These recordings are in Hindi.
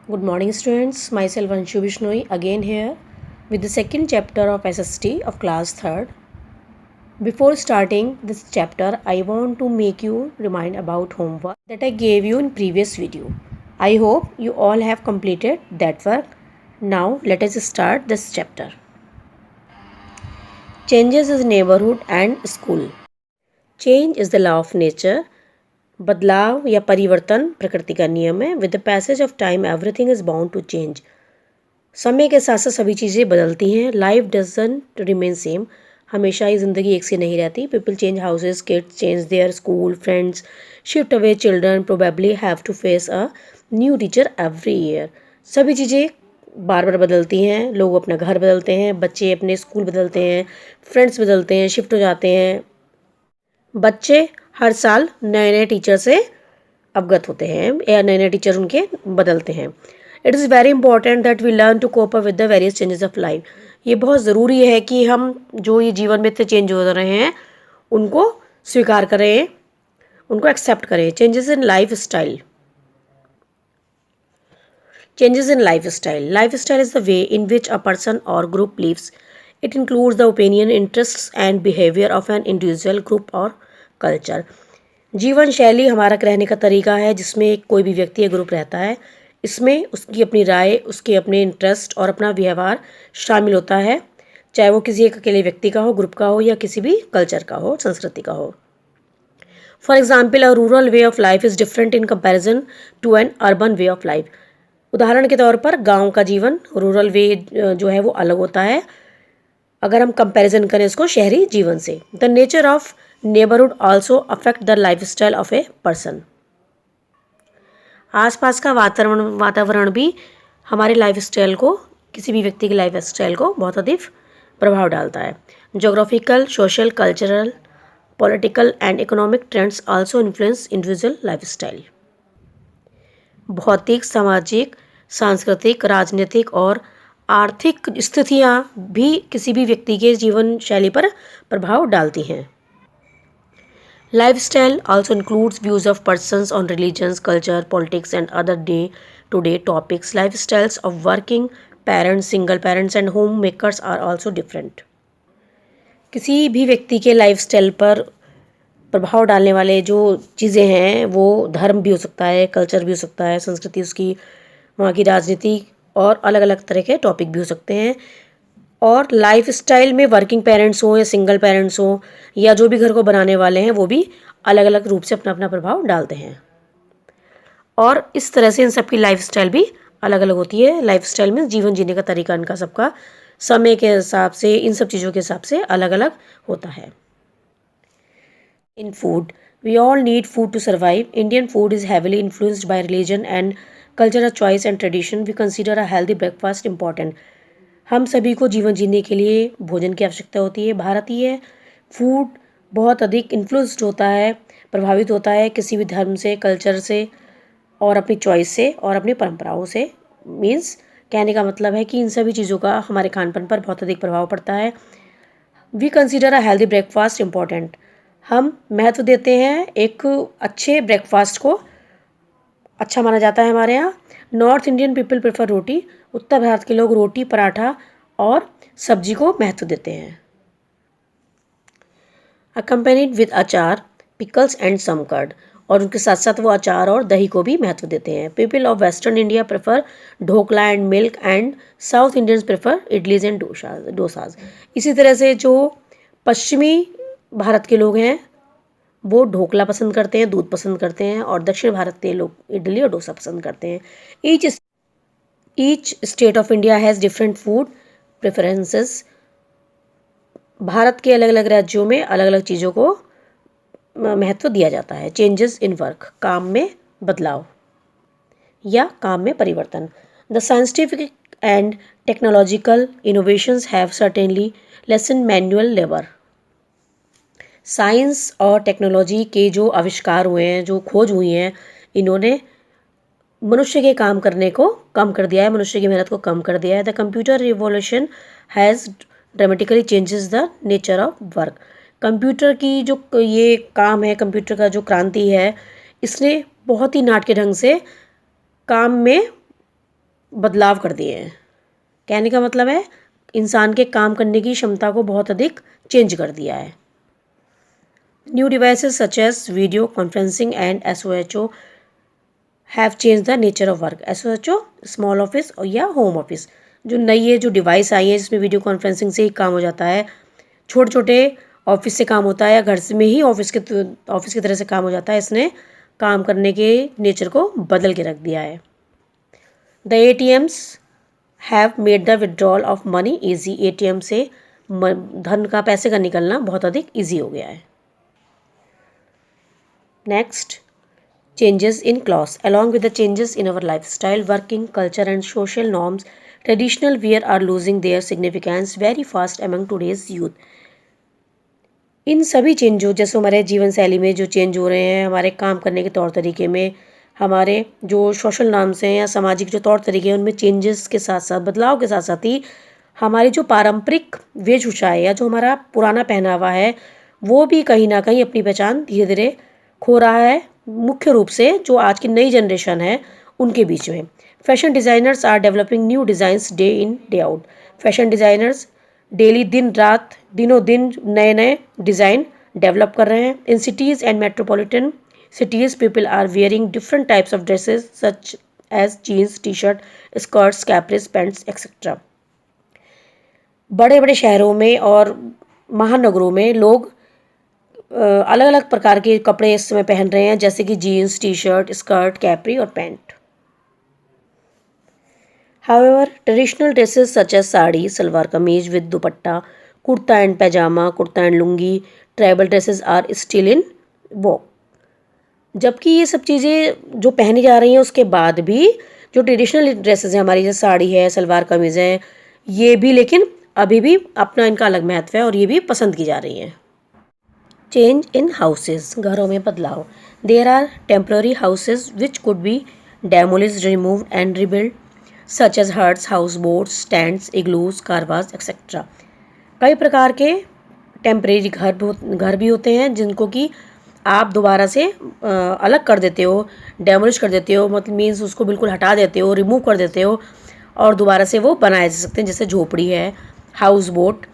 Good morning, students. Myself Anshu Bishnoi again here with the second chapter of SST of class 3rd. Before starting this chapter, I want to make you remind about homework that I gave you in previous video. I hope you all have completed that work. Now let us start this chapter. Changes in neighborhood and school. Change is the law of nature. बदलाव या परिवर्तन प्रकृति का नियम है. With the passage of time everything is bound to change. समय के साथ साथ सभी चीज़ें बदलती हैं. Life doesn't remain same. हमेशा ही ज़िंदगी एक सी नहीं रहती. People change houses, kids change their school, friends shift away, children probably have to face a new teacher every year. सभी चीज़ें बार बार बदलती हैं. लोग अपना घर बदलते हैं, बच्चे अपने स्कूल बदलते हैं, फ्रेंड्स बदलते हैं, शिफ्ट हो जाते हैं. बच्चे हर साल नए नए टीचर से अवगत होते हैं या नए नए टीचर उनके बदलते हैं. It is very important that we learn to cope up with the various changes of life. ये बहुत ज़रूरी है कि हम जो ये जीवन में इतने चेंज हो रहे हैं उनको स्वीकार करें, उनको एक्सेप्ट करें. Changes in life style. Changes in lifestyle. Lifestyle is the way in which a person or group lives. It includes the opinion, interests and behavior of an individual, group or culture. जीवन शैली हमारा रहने का तरीका है जिसमें कोई भी व्यक्ति या ग्रुप रहता है. इसमें उसकी अपनी राय, उसके अपने इंटरेस्ट और अपना व्यवहार शामिल होता है, चाहे वो किसी एक अकेले व्यक्ति का हो, ग्रुप का हो या किसी भी कल्चर का हो, संस्कृति का हो. For example, a rural way of life is different in comparison to an urban way of life. उदाहरण के तौर पर गांव का जीवन, रूरल वे जो है वो अलग होता है अगर हम कंपैरिजन करें इसको शहरी जीवन से. The nature of neighbourhood also affect the lifestyle of a person. आसपास का वातावरण भी हमारे लाइफस्टाइल को, किसी भी व्यक्ति की लाइफस्टाइल को बहुत अधिक प्रभाव डालता है. Geographical, social, cultural, political and economic trends also influence individual lifestyle. भौतिक, सामाजिक, सांस्कृतिक, राजनीतिक और आर्थिक स्थितियां भी किसी भी व्यक्ति के जीवन शैली पर प्रभाव डालती हैं. Lifestyle also includes views of persons on religions, culture, politics and other day to day topics. Lifestyles of working parents, single parents and home makers are also different. किसी भी व्यक्ति के लाइफस्टाइल पर प्रभाव डालने वाले जो चीज़ें हैं वो धर्म भी हो सकता है, कल्चर भी हो सकता है, संस्कृति उसकी, वहाँ की राजनीति और अलग अलग तरह के टॉपिक भी हो सकते हैं. और लाइफ स्टाइल में वर्किंग पेरेंट्स हों या सिंगल पेरेंट्स हों या जो भी घर को बनाने वाले हैं वो भी अलग अलग रूप से अपना अपना प्रभाव डालते हैं. और इस तरह से इन सबकी लाइफ स्टाइल भी अलग अलग होती है. लाइफ स्टाइल में जीवन जीने का तरीका इनका सबका समय के हिसाब से, इन सब चीज़ों के हिसाब से अलग अलग होता है. In food, we all need food to survive. Indian food is heavily influenced by religion and cultural choice and tradition. We consider a healthy breakfast important. हम सभी को जीवन जीने के लिए भोजन की आवश्यकता होती है. भारतीय फूड बहुत अधिक इन्फ्लुएंस्ड होता है, प्रभावित होता है किसी भी धर्म से, कल्चर से और अपनी चॉइस से और अपनी परंपराओं से. मीन्स कहने का मतलब है कि इन सभी चीज़ों का हमारे खानपान पर बहुत अधिक प्रभाव पड़ता है. We consider a healthy breakfast important. हम महत्व देते हैं एक अच्छे ब्रेकफास्ट को, अच्छा माना जाता है हमारे यहाँ. नॉर्थ इंडियन पीपल प्रेफर रोटी. उत्तर भारत के लोग रोटी, पराठा और सब्जी को महत्व देते हैं. अकम्पेनिड विद अचार, पिकल्स एंड सम कर्ड. और उनके साथ साथ वो अचार और दही को भी महत्व देते हैं. People of western India prefer dhokla and milk and south Indians prefer idlis and dosas. इसी तरह से जो पश्चिमी भारत के लोग हैं वो ढोकला पसंद करते हैं, दूध पसंद करते हैं, और दक्षिण भारत के लोग इडली और डोसा पसंद करते हैं. Each state of India has different food preferences. Bharat के अलग अलग राज्यों में अलग अलग चीज़ों को महत्व दिया जाता है. चेंजेस इन वर्क, काम में बदलाव या काम में परिवर्तन. The scientific and technological innovations have certainly lesson manual labour. Science और टेक्नोलॉजी के जो आविष्कार हुए हैं, जो खोज हुई हैं, इन्होंने मनुष्य के काम करने को कम कर दिया है, मनुष्य की मेहनत को कम कर दिया है. The computer revolution has dramatically changes the nature of work. Computer की जो ये काम है, कंप्यूटर का जो क्रांति है, इसने बहुत ही नाटकीय ढंग से काम में बदलाव कर दिए हैं। कहने का मतलब है इंसान के काम करने की क्षमता को बहुत अधिक चेंज कर दिया है। New devices such as video conferencing and SOHO have change the nature of work. SOHO small office और या होम ऑफिस, जो नई ये जो डिवाइस आई है जिसमें वीडियो कॉन्फ्रेंसिंग से ही काम हो जाता है, छोटे छोटे ऑफिस से काम होता है या घर से में ही ऑफिस की तरह से काम हो जाता है, इसने काम करने के नेचर को बदल के रख दिया है। The ATMs have made the withdrawal of money easy. ATM से धन का, पैसे का निकलना बहुत अधिक ईजी हो गया है। Next, changes in clothes. Along with the changes in our lifestyle, working culture and social norms, traditional wear are losing their significance very fast among today's youth. इन सभी चेंजों, जैसे हमारे जीवन शैली में जो चेंज हो रहे हैं, हमारे काम करने के तौर तरीके में, हमारे जो सोशल नॉर्म्स हैं या सामाजिक जो तौर तरीके हैं, उनमें चेंजेस के साथ साथ, बदलाव के साथ साथ ही हमारी जो पारंपरिक वेशभूषा है या जो हमारा पुराना पहनावा है, वो भी कहीं ना कहीं अपनी पहचान धीरे धीरे खो रहा है, मुख्य रूप से जो आज की नई जनरेशन है उनके बीच में। Fashion designers are developing new designs day in day out. Fashion designers daily, दिन रात, दिनों दिन नए नए डिज़ाइन डेवलप कर रहे हैं। In cities and metropolitan cities, people are wearing different types of dresses such as jeans, t-shirt, skirts, capris, pants, etc. बड़े बड़े शहरों में और महानगरों में लोग अलग अलग प्रकार के कपड़े इस समय पहन रहे हैं, जैसे कि जीन्स, टी-शर्ट, स्कर्ट, कैप्री और pant. However, traditional dresses such as sari, salwar kameez with dupatta, kurta and pyjama, kurta and lungi, tribal dresses are still in vogue. जबकि ये सब चीज़ें जो पहनी जा रही हैं उसके बाद भी जो ट्रेडिशनल ड्रेसेस हैं हमारी, जैसे साड़ी है, सलवार कमीज़ है, ये भी लेकिन अभी भी अपना इनका अलग महत्व है और ये भी पसंद की जा रही हैं। चेंज इन हाउसेज, घरों में बदलाव। There are temporary houses which could be demolished, removed and rebuild, such as huts, house boats, tents, igloos, caravans etcetera. कई प्रकार के टेम्परेरी घर भी होते हैं जिनको कि आप दोबारा से अलग कर देते हो, डेमोलिश कर देते हो, मतलब मीन्स उसको बिल्कुल हटा देते हो, रिमूव कर देते हो और दोबारा से वो बनाए जा सकते हैं, जैसे झोपड़ी है, हाउस बोट,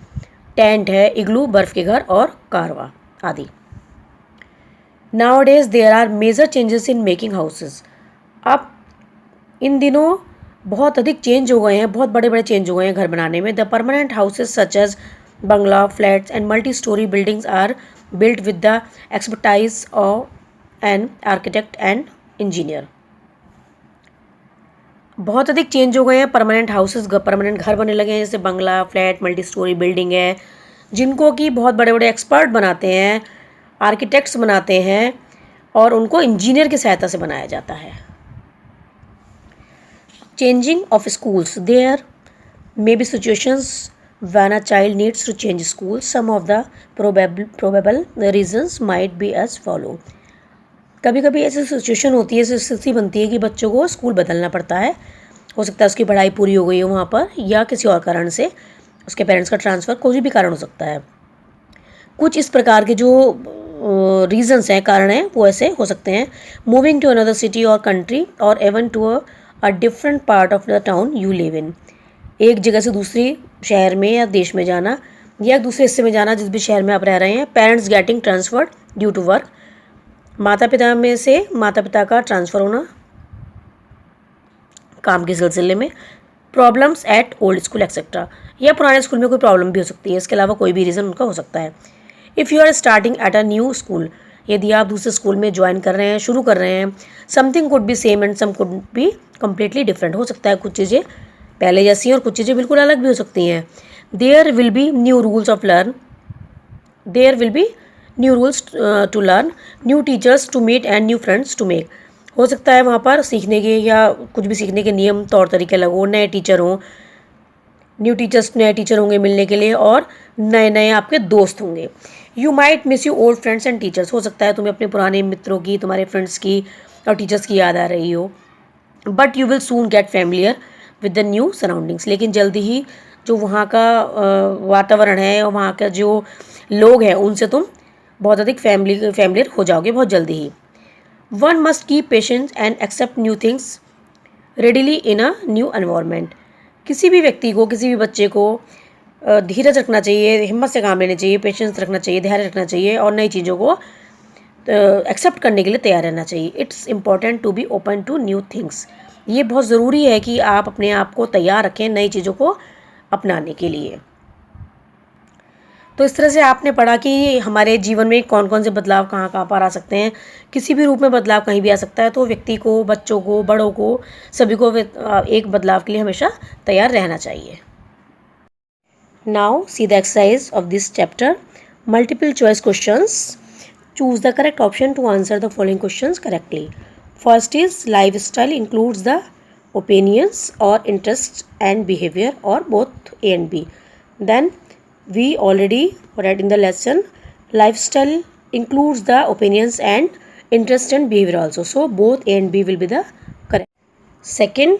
टेंट है, इग्लू बर्फ़ के घर और कारवा आदि। Nowadays there are major changes in making houses. अब इन दिनों बहुत अधिक चेंज हो गए हैं, बहुत बड़े बड़े चेंज हो गए हैं घर बनाने में। The permanent houses such as bungalow, flats and multi storey buildings are built with the expertise of an architect and engineer. बहुत अधिक चेंज हो गए हैं परमानेंट हाउसेस, परमानेंट घर बनने लगे हैं, जैसे बंगला, फ्लैट, मल्टी स्टोरी बिल्डिंग है, जिनको कि बहुत बड़े बड़े एक्सपर्ट बनाते हैं, आर्किटेक्ट्स बनाते हैं और उनको इंजीनियर की सहायता से बनाया जाता है। Changing of schools, there may be situations when a child needs to change school. Some of the probable reasons might be as follow. कभी कभी ऐसी सिचुएशन होती है, ऐसी स्थिति बनती है कि बच्चों को स्कूल बदलना पड़ता है। हो सकता है उसकी पढ़ाई पूरी हो गई हो वहाँ पर, या किसी और कारण से उसके पेरेंट्स का ट्रांसफ़र, कोई भी कारण हो सकता है। कुछ इस प्रकार के जो रीजंस हैं, कारण हैं, वो ऐसे हो सकते हैं। मूविंग टू अनदर सिटी और कंट्री और even to a different part of the town you live in. एक जगह से दूसरी शहर में या देश में जाना या दूसरे हिस्से में जाना जिस भी शहर में आप रह रहे हैं। Parents getting transferred due to work, माता पिता का ट्रांसफ़र होना काम के सिलसिले में। Problems at old school etcetera, या पुराने स्कूल में कोई प्रॉब्लम भी हो सकती है, इसके अलावा कोई भी रीज़न उनका हो सकता है। If you are starting at a new school, यदि आप दूसरे स्कूल में ज्वाइन कर रहे हैं, शुरू कर रहे हैं, something could be same and some could be completely different. हो सकता है कुछ चीज़ें पहले जैसी हैं और कुछ चीज़ें बिल्कुल अलग भी हो सकती हैं। There will be new rules to learn, new teachers to meet and new friends to make. हो सकता है वहाँ पर सीखने के या कुछ भी सीखने के नियम तौर तरीके अलग हो, नए टीचर हों, नए टीचर होंगे मिलने के लिए और नए नए आपके दोस्त होंगे। You might miss you old friends and teachers, हो सकता है तुम्हें अपने पुराने मित्रों की, तुम्हारे फ्रेंड्स की और टीचर्स की याद आ रही हो। But you will soon gate familiar with the new surroundings, लेकिन जल्दी ही जो वहाँ का वातावरण है और वहाँ का जो लोग हैं उनसे तुम बहुत अधिक फैमिलियर हो जाओगे बहुत जल्दी ही। One must keep patience and accept new things readily in a new environment. किसी भी व्यक्ति को, किसी भी बच्चे को धीरज रखना चाहिए, हिम्मत से काम लेना चाहिए, पेशेंस रखना चाहिए, धैर्य रखना चाहिए और नई चीज़ों को एक्सेप्ट करने के लिए तैयार रहना चाहिए. It's important to be open to new things. ये बहुत ज़रूरी है कि आप अपने आप को तैयार रखें नई चीज़ों को अपनाने के लिए. तो इस तरह से आपने पढ़ा कि हमारे जीवन में कौन कौन से बदलाव कहाँ कहाँ पर आ सकते हैं. किसी भी रूप में बदलाव कहीं भी आ सकता है. तो व्यक्ति को, बच्चों को, बड़ों को, सभी को एक बदलाव के लिए हमेशा तैयार रहना चाहिए. Now see the exercise of this chapter. Multiple choice questions. Choose the correct option to answer the following questions correctly. First is lifestyle includes the opinions or interests and behavior or both A and B. Then we already read in the lesson lifestyle includes the opinions and interest and behavior also. So both A and B will be the correct. Second,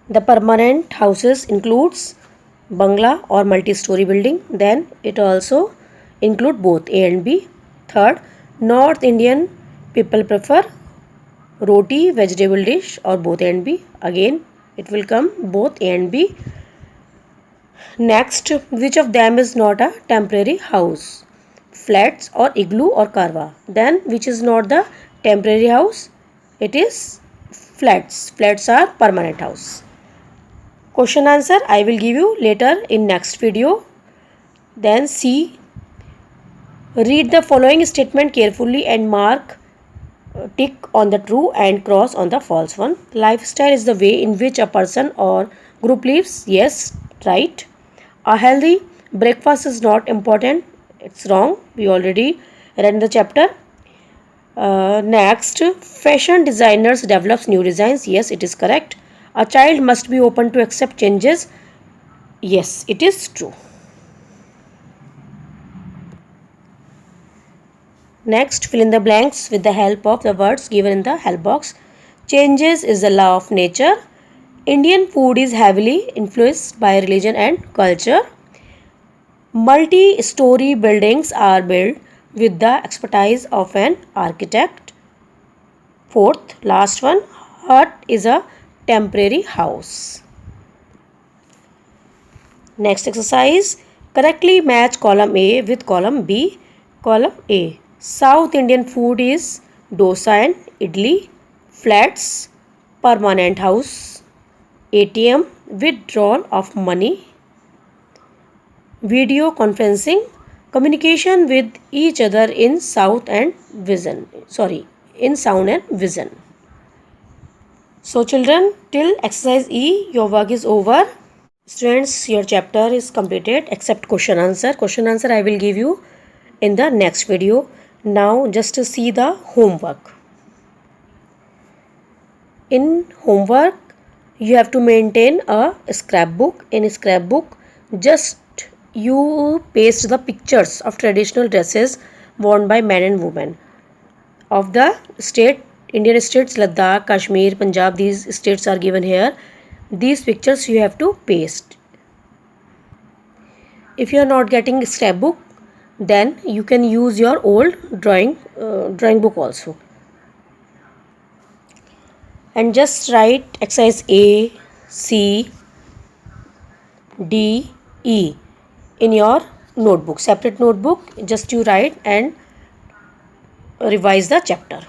the permanent houses includes bungalow or multi-story building. Then it also include both A and B. Third, North Indian people prefer roti, vegetable dish or both A and B. Again it will come both A and B. Next, which of them is not a temporary house? Flats or igloo or karwa. Then which is not the temporary house? It is flats. Flats are permanent house. Question answer I will give you later in next video. Then C. Read the following statement carefully and mark tick on the true and cross on the false one. Lifestyle is the way in which a person or group lives. Yes, right. A healthy breakfast is not important. It's wrong. We already read in the chapter. Next, fashion designers develops new designs. Yes, it is correct. A child must be open to accept changes. Yes, it is true. Next, fill in the blanks with the help of the words given in the help box. Changes is the law of nature. Indian food is heavily influenced by religion and culture. Multi-story buildings are built with the expertise of an architect. Fourth, last one, hut is a temporary house. Next exercise, correctly match column A with column B. Column A. South Indian food is dosa and idli. Flats, permanent house. ATM, withdrawal of money. Video conferencing, communication with each other in sound and vision. In sound and vision. So children, till exercise E, your work is over. Students, your chapter is completed except question answer. Question answer I will give you in the next video. Now just to see the homework. In homework you have to maintain a scrapbook. In scrapbook just you paste the pictures of traditional dresses worn by men and women of the state, Indian states Ladakh, Kashmir, Punjab. These states are given here. These pictures you have to paste. If you are not getting scrapbook, then you can use your old drawing book also. And just write exercise A, C, D, E in your notebook, separate notebook. Just you write and revise the chapter.